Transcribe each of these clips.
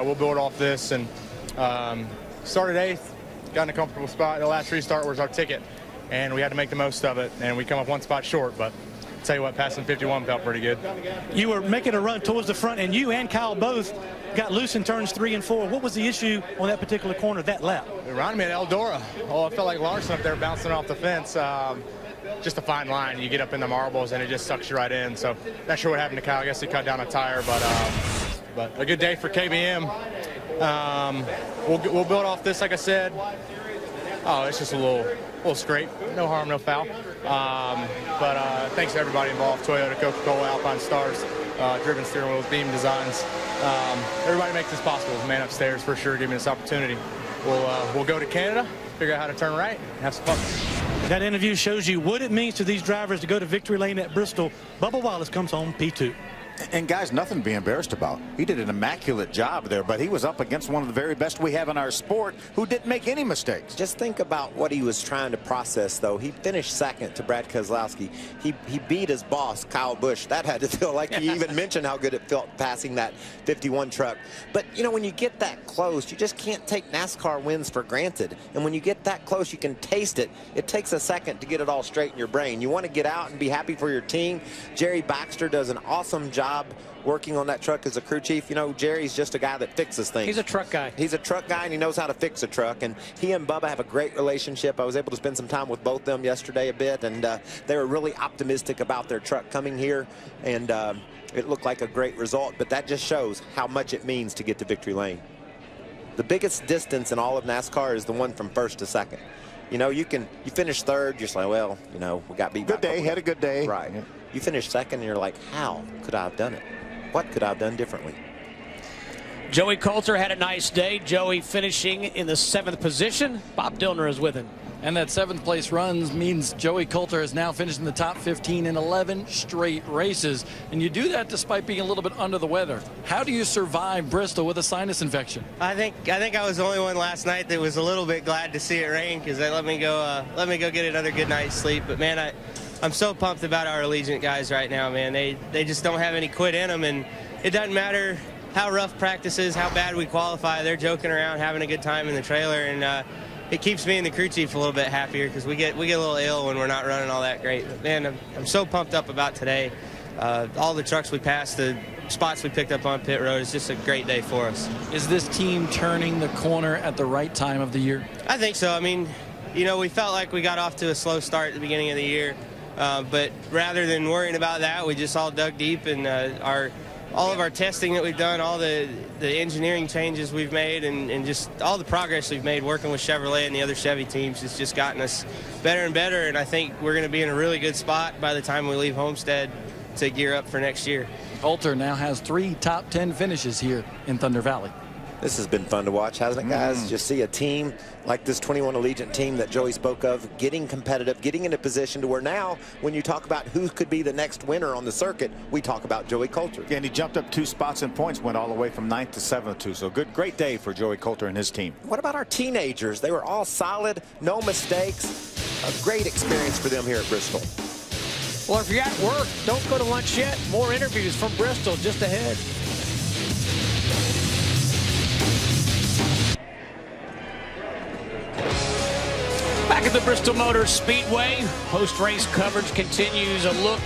we'll build off this and started 8th, got in a comfortable spot. The last restart was our ticket, and we had to make the most of it, and we come up one spot short, but I'll tell you what, passing 51 felt pretty good. You were making a run towards the front, and you and Kyle both got loose in turns 3 and 4. What was the issue on that particular corner, that lap? It reminded me of Eldora. Oh, I felt like Larson up there bouncing off the fence. Just a fine line. You get up in the marbles, and it just sucks you right in. So not sure what happened to Kyle. I guess he cut down a tire, but a good day for KBM. We'll build off this, like I said. Oh, it's just a little scrape. No harm, no foul. But thanks to everybody involved, Toyota, Coca-Cola, Alpine Stars, Driven Steering Wheels, Beam Designs. Everybody makes this possible. The man upstairs for sure gave me this opportunity. We'll go to Canada, figure out how to turn right, and have some fun. That interview shows you what it means to these drivers to go to victory lane at Bristol. Bubba Wallace comes home P2. And guys, nothing to be embarrassed about. He did an immaculate job there, but he was up against one of the very best we have in our sport who didn't make any mistakes. Just think about what he was trying to process, though. He finished second to Brad Keselowski. He beat his boss, Kyle Busch. That had to feel like he even mentioned how good it felt passing that 51 truck. But, you know, when you get that close, you just can't take NASCAR wins for granted. And when you get that close, you can taste it. It takes a second to get it all straight in your brain. You want to get out and be happy for your team. Jerry Baxter does an awesome job working on that truck as a crew chief. You know, Jerry's just a guy that fixes things. He's a truck guy. He's a truck guy, and he knows how to fix a truck. And he and Bubba have a great relationship. I was able to spend some time with both of them yesterday a bit, and they were really optimistic about their truck coming here. And it looked like a great result, but that just shows how much it means to get to victory lane. The biggest distance in all of NASCAR is the one from first to second. You know, you finish third, you're just like, well, you know, we got beat. Good day, had a good day. Right. Yeah. You finish second, and you're like, how could I have done it? What could I have done differently? Joey Coulter had a nice day. Joey finishing in the 7th position. Bob Dillner is with him. And that 7th place runs means Joey Coulter has now finished in the top 15 in 11 straight races. And you do that despite being a little bit under the weather. How do you survive Bristol with a sinus infection? I think I was the only one last night that was a little bit glad to see it rain, because they let me go get another good night's sleep. But man, I'm so pumped about our Allegiant guys right now, man. They just don't have any quit in them, and it doesn't matter how rough practice is, how bad we qualify. They're joking around, having a good time in the trailer, and it keeps me and the crew chief a little bit happier, because we get a little ill when we're not running all that great. But man, I'm so pumped up about today. All the trucks we passed, the spots we picked up on pit road, is just a great day for us. Is this team turning the corner at the right time of the year? I think so. I mean, you know, we felt like we got off to a slow start at the beginning of the year. But rather than worrying about that, we just all dug deep, and all of our testing that we've done, all the engineering changes we've made, and just all the progress we've made working with Chevrolet and the other Chevy teams has just gotten us better and better. And I think we're going to be in a really good spot by the time we leave Homestead to gear up for next year. Coulter now has 3 top 10 finishes here in Thunder Valley. This has been fun to watch, hasn't it, guys? Just see a team like this 21 Allegiant team that Joey spoke of, getting competitive, getting into position to where now, when you talk about who could be the next winner on the circuit, we talk about Joey Coulter. Yeah, and he jumped up 2 spots in points, went all the way from 9th to 7th, too. So great day for Joey Coulter and his team. What about our teenagers? They were all solid, no mistakes. A great experience for them here at Bristol. Well, if you're at work, don't go to lunch yet. More interviews from Bristol just ahead. Back at the Bristol Motor Speedway, post-race coverage continues. A look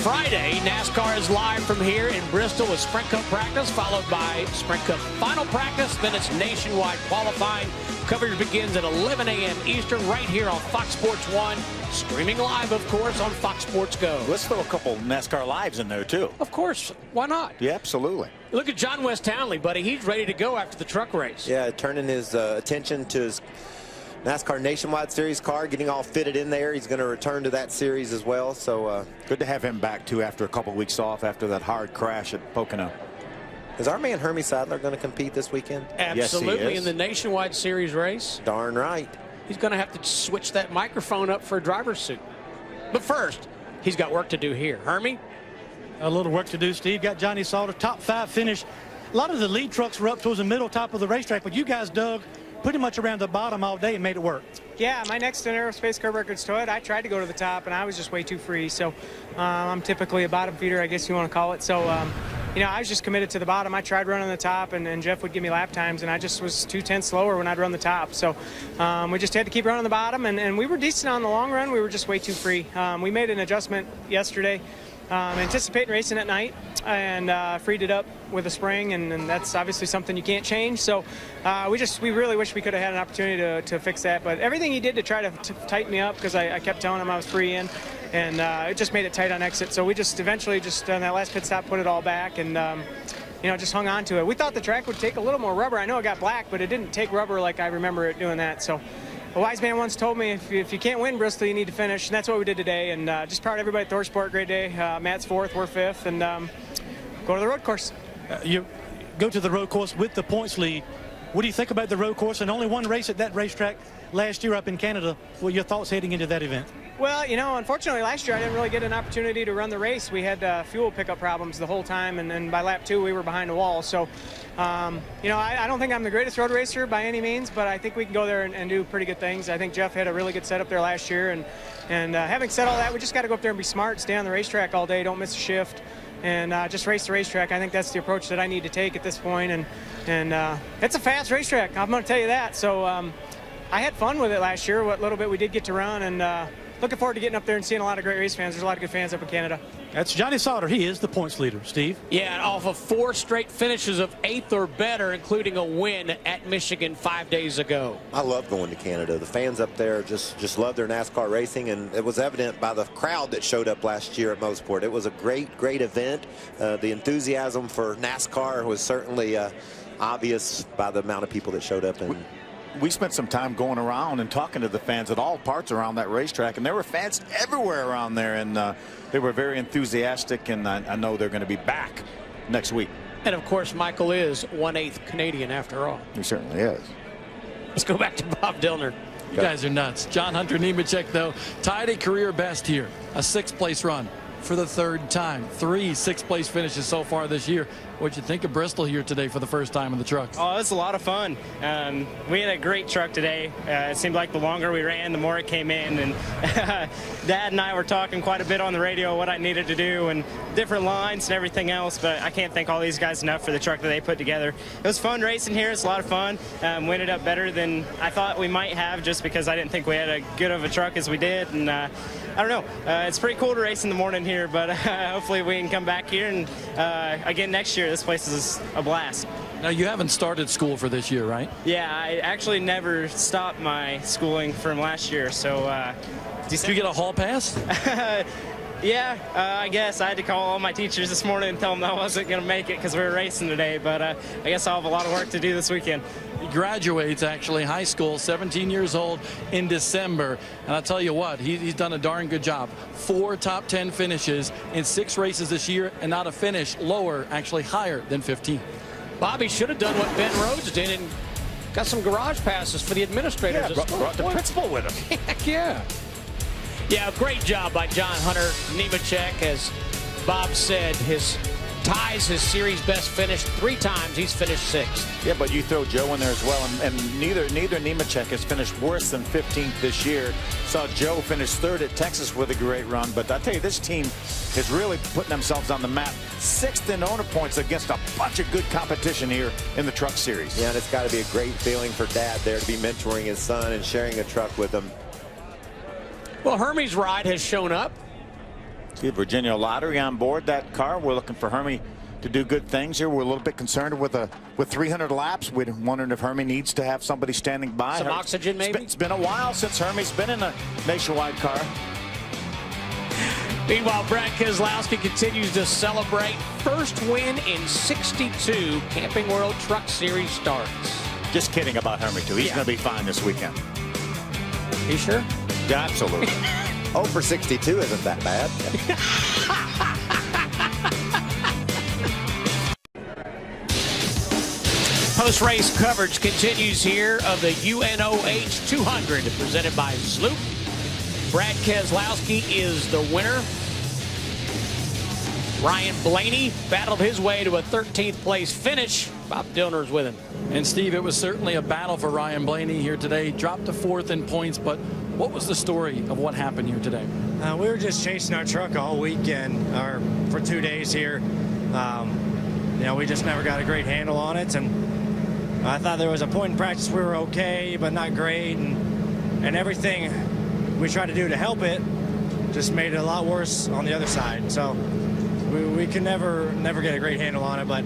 Friday. NASCAR is live from here in Bristol with Sprint Cup practice, followed by Sprint Cup final practice. Then it's nationwide qualifying. Coverage begins at 11 a.m. Eastern right here on Fox Sports 1. Streaming live, of course, on Fox Sports Go. Let's throw a couple NASCAR lives in there, too. Of course. Why not? Yeah, absolutely. Look at John West Townley, buddy. He's ready to go after the truck race. Yeah, turning his attention to his NASCAR Nationwide Series car, getting all fitted in there. He's going to return to that series as well. So good to have him back, too, after a couple weeks off after that hard crash at Pocono. Is our man Hermie Sadler going to compete this weekend? Absolutely, yes, he is. In the Nationwide Series race. Darn right. He's going to have to switch that microphone up for a driver's suit. But first, he's got work to do here. Hermie? A little work to do, Steve. Got Johnny Salter, top 5 finish. A lot of the lead trucks were up towards the middle top of the racetrack, but you guys dug pretty much around the bottom all day and made it work. Yeah, my next to Aerospace Curb Records Toyota, I tried to go to the top, and I was just way too free. So I'm typically a bottom feeder, I guess you want to call it. So you know, I was just committed to the bottom. I tried running the top, and Jeff would give me lap times, and I just was 2/10 slower when I'd run the top. So we just had to keep running the bottom, and we were decent on the long run. We were just way too free. We made an adjustment yesterday, anticipating racing at night, and freed it up with a spring, and that's obviously something you can't change. So we really wish we could have had an opportunity to fix that. But everything he did to try to tighten me up, because I kept telling him I was free in, and it just made it tight on exit. So we just eventually just on that last pit stop put it all back, and you know, just hung on to it. We thought the track would take a little more rubber. I know it got black, but it didn't take rubber like I remember it doing that. So a wise man once told me, if you can't win Bristol, you need to finish, and that's what we did today. And just proud of everybody at ThorSport. Great day. Matt's fourth, we're fifth, and go to the road course. You go to the road course with the points lead. What do you think about the road course, and only one race at that racetrack last year up in Canada? What are your thoughts heading into that event? Well, you know, unfortunately last year I didn't really get an opportunity to run the race. We had fuel pickup problems the whole time, and then by lap 2 we were behind the wall. So, you know, I don't think I'm the greatest road racer by any means, but I think we can go there and do pretty good things. I think Jeff had a really good setup there last year, and having said all that, we just got to go up there and be smart, stay on the racetrack all day, don't miss a shift, and just race the racetrack. I think that's the approach that I need to take at this point, and it's a fast racetrack, I'm going to tell you that. So I had fun with it last year, what little bit we did get to run, and looking forward to getting up there and seeing a lot of great race fans. There's a lot of good fans up in Canada. That's Johnny Sauter. He is the points leader. Steve? Yeah, and off of 4 straight finishes of 8th or better, including a win at Michigan 5 days ago. I love going to Canada. The fans up there just love their NASCAR racing, and it was evident by the crowd that showed up last year at Mosport. It was a great event. The enthusiasm for NASCAR was certainly obvious by the amount of people that showed up. And we spent some time going around and talking to the fans at all parts around that racetrack, and there were fans everywhere around there, and they were very enthusiastic, and I know they're going to be back next week. And of course, Michael is 1/8 Canadian after all. He certainly is. Let's go back to Bob Dillner. You guys are nuts. John Hunter Nemechek, though, tied a career best here, a 6th place run for the 3rd time. 3 6th-place finishes so far this year. What'd you think of Bristol here today for the first time in the trucks? Oh, it was a lot of fun. We had a great truck today. It seemed like the longer we ran, the more it came in. And Dad and I were talking quite a bit on the radio what I needed to do and different lines and everything else. But I can't thank all these guys enough for the truck that they put together. It was fun racing here. It's a lot of fun. We ended up better than I thought we might have, just because I didn't think we had as good of a truck as we did. And I don't know. It's pretty cool to race in the morning here, but hopefully we can come back here and again next year. This place is a blast. Now, you haven't started school for this year, right? Yeah, I actually never stopped my schooling from last year. So did you get a hall pass? Yeah, I guess I had to call all my teachers this morning and tell them I wasn't going to make it because we were racing today, but I guess I'll have a lot of work to do this weekend. He graduates, actually, high school, 17 years old in December, and I'll tell you what, he's done a darn good job. 4 top 10 finishes in 6 races this year, and not a finish lower, actually higher than 15. Bobby should have done what Ben Rhodes did and got some garage passes for the administrators. Yeah, brought the principal with him. Heck yeah. Yeah, great job by John Hunter Nemechek. As Bob said, his ties his series best finish 3 times. He's finished 6th. Yeah, but you throw Joe in there as well, and neither Nemechek has finished worse than 15th this year. Saw Joe finish 3rd at Texas with a great run, but I tell you, this team is really putting themselves on the map. 6th in owner points against a bunch of good competition here in the Truck Series. Yeah, and it's got to be a great feeling for Dad there to be mentoring his son and sharing a truck with him. Well, Hermie's ride has shown up. See Virginia Lottery on board that car. We're looking for Hermie to do good things here. We're a little bit concerned with 300 laps. We're wondering if Hermie needs to have somebody standing by. Some oxygen, maybe? It's been a while since Hermie's been in a nationwide car. Meanwhile, Brad Keselowski continues to celebrate. First win in 62 Camping World Truck Series starts. Just kidding about Hermie, too. He's going to be fine this weekend. You sure? Yeah, absolutely. 0 for 62 isn't that bad. Post-race coverage continues here of the UNOH 200 presented by Sloop. Brad Keselowski is the winner. Ryan Blaney battled his way to a 13th place finish. Bob Dillner's with him. And Steve, it was certainly a battle for Ryan Blaney here today. Dropped to 4th in points, but what was the story of what happened here today? We were just chasing our truck all weekend, or for 2 days here. we just never got a great handle on it. And I thought there was a point in practice we were okay, but not great. And everything we tried to do to help it just made it a lot worse on the other side. So we can never get a great handle on it. But,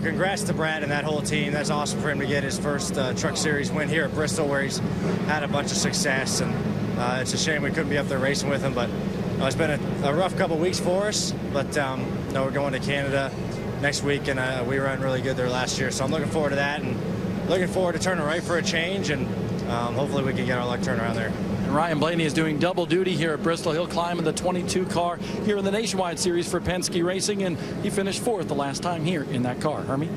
congrats to Brad and that whole team. That's awesome for him to get his first Truck Series win here at Bristol, where he's had a bunch of success. And it's a shame we couldn't be up there racing with him. But it's been a rough couple weeks for us. But, we're going to Canada next week, and we ran really good there last year. So I'm looking forward to that, and looking forward to turning right for a change. And hopefully we can get our luck turned around there. Ryan Blaney is doing double duty here at Bristol. He'll climb in the 22 car here in the Nationwide Series for Penske Racing, and he finished 4th the last time here in that car. Hermie?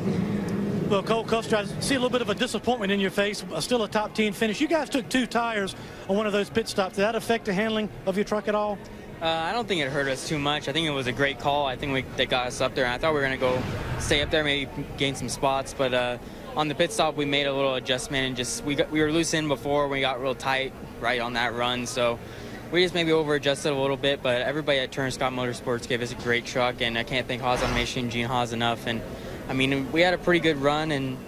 Well, Cole Custer, I see a little bit of a disappointment in your face. Still a top 10 finish. You guys took 2 tires on one of those pit stops. Did that affect the handling of your truck at all? I don't think it hurt us too much. I think it was a great call. I think they got us up there. And I thought we were going to go stay up there, maybe gain some spots. But on the pit stop, we made a little adjustment, and just we were loose in before. We got real tight right on that run. So we just maybe over-adjusted a little bit. But everybody at Turner Scott Motorsports gave us a great truck, and I can't thank Haas Automation and Gene Haas enough. And, I mean, we had a pretty good run, and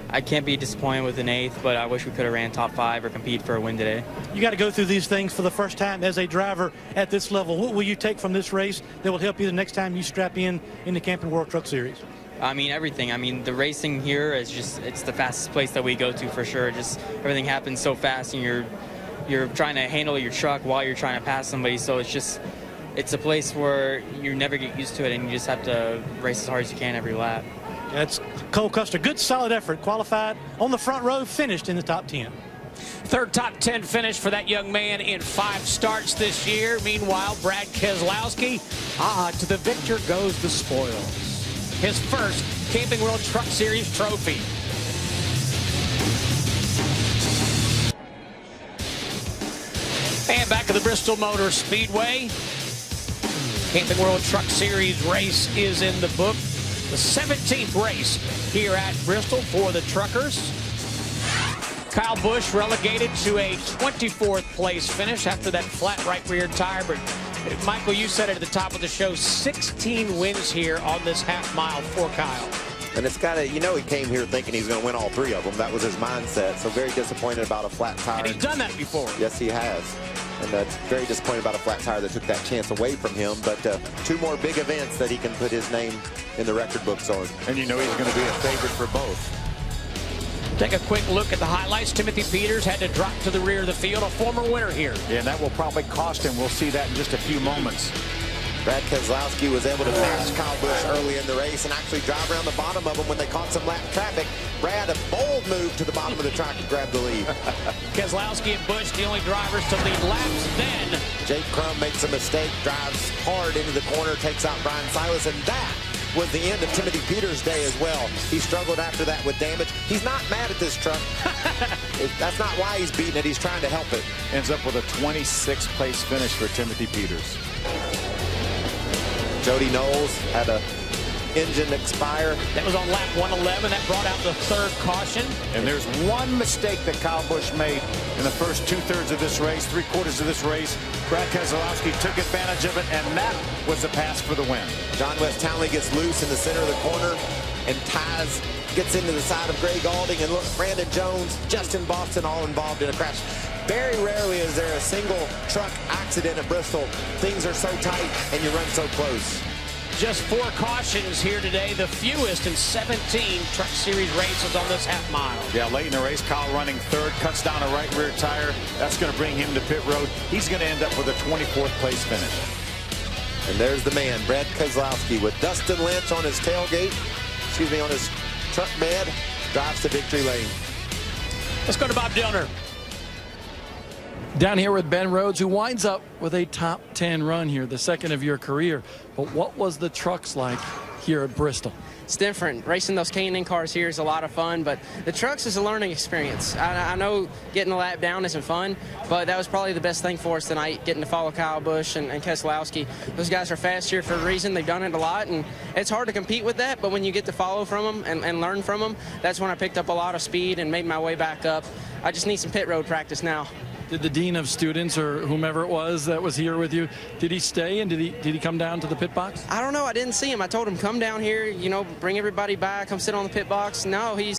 I can't be disappointed with an 8th, but I wish we could have ran top 5 or compete for a win today. You got to go through these things for the first time as a driver at this level. What will you take from this race that will help you the next time you strap in the Camping World Truck Series? I mean, everything. I mean, the racing here is it's the fastest place that we go to for sure. Just everything happens so fast, and you're trying to handle your truck while you're trying to pass somebody. So it's a place where you never get used to it, and you just have to race as hard as you can every lap. That's Cole Custer. Good, solid effort. Qualified on the front row, finished in the top 10. 3rd top 10 finish for that young man in 5 starts this year. Meanwhile, Brad Keselowski, to the victor goes the spoils. His first Camping World Truck Series trophy. And back at the Bristol Motor Speedway, Camping World Truck Series race is in the book. The 17th race here at Bristol for the truckers. Kyle Busch relegated to a 24th place finish after that flat right rear tire. But Michael, you said it at the top of the show, 16 wins here on this half mile for Kyle. And it's got to, he came here thinking he's going to win all 3 of them. That was his mindset. So very disappointed about a flat tire. And he's done that before. Yes, he has. And very disappointed about a flat tire that took that chance away from him. But 2 more big events that he can put his name in the record books on. And he's going to be a favorite for both. Take a quick look at the highlights. Timothy Peters had to drop to the rear of the field, a former winner here. Yeah, and that will probably cost him. We'll see that in just a few moments. Brad Keselowski was able to match Kyle Busch early in the race and actually drive around the bottom of them when they caught some lap traffic. Brad, a bold move to the bottom of the track to grab the lead. Keselowski and Busch, the only drivers to lead laps. Then Jake Crum makes a mistake, drives hard into the corner, takes out Brian Silas, and that was the end of Timothy Peters' day as well. He struggled after that with damage. He's not mad at this truck. That's not why he's beating it. He's trying to help it. Ends up with a 26th place finish for Timothy Peters. Jody Knowles had a engine expire. That was on lap 111. That brought out the 3rd caution. And there's one mistake that Kyle Busch made in the first 2/3 of this race, 3/4 of this race. Brad Keselowski took advantage of it, and that was the pass for the win. John West Townley gets loose in the center of the corner, and Taz gets into the side of Greg Alding, and look, Brandon Jones, Justin Boston, all involved in a crash. Very rarely is there a single truck accident at Bristol. Things are so tight, and you run so close. Just 4 cautions here today, the fewest in 17 Truck Series races on this half mile. Yeah, late in the race, Kyle running 3rd, cuts down a right rear tire. That's going to bring him to pit road. He's going to end up with a 24th place finish. And there's the man, Brad Keselowski, with Dustin Lynch on his tailgate, on his truck bed, drives to victory lane. Let's go to Bob Dillner. Down here with Ben Rhodes, who winds up with a top 10 run here, the 2nd of your career. But what was the trucks like here at Bristol? It's different. Racing those K&N cars here is a lot of fun, but the trucks is a learning experience. I know getting the lap down isn't fun, but that was probably the best thing for us tonight, getting to follow Kyle Busch and Keselowski. Those guys are fast here for a reason. They've done it a lot, and it's hard to compete with that, but when you get to follow from them and learn from them, that's when I picked up a lot of speed and made my way back up. I just need some pit road practice now. Did the dean of students or whomever it was that was here with you, did he stay and did he come down to the pit box? I don't know. I didn't see him. I told him come down here, you know, bring everybody back, come sit on the pit box. No, he's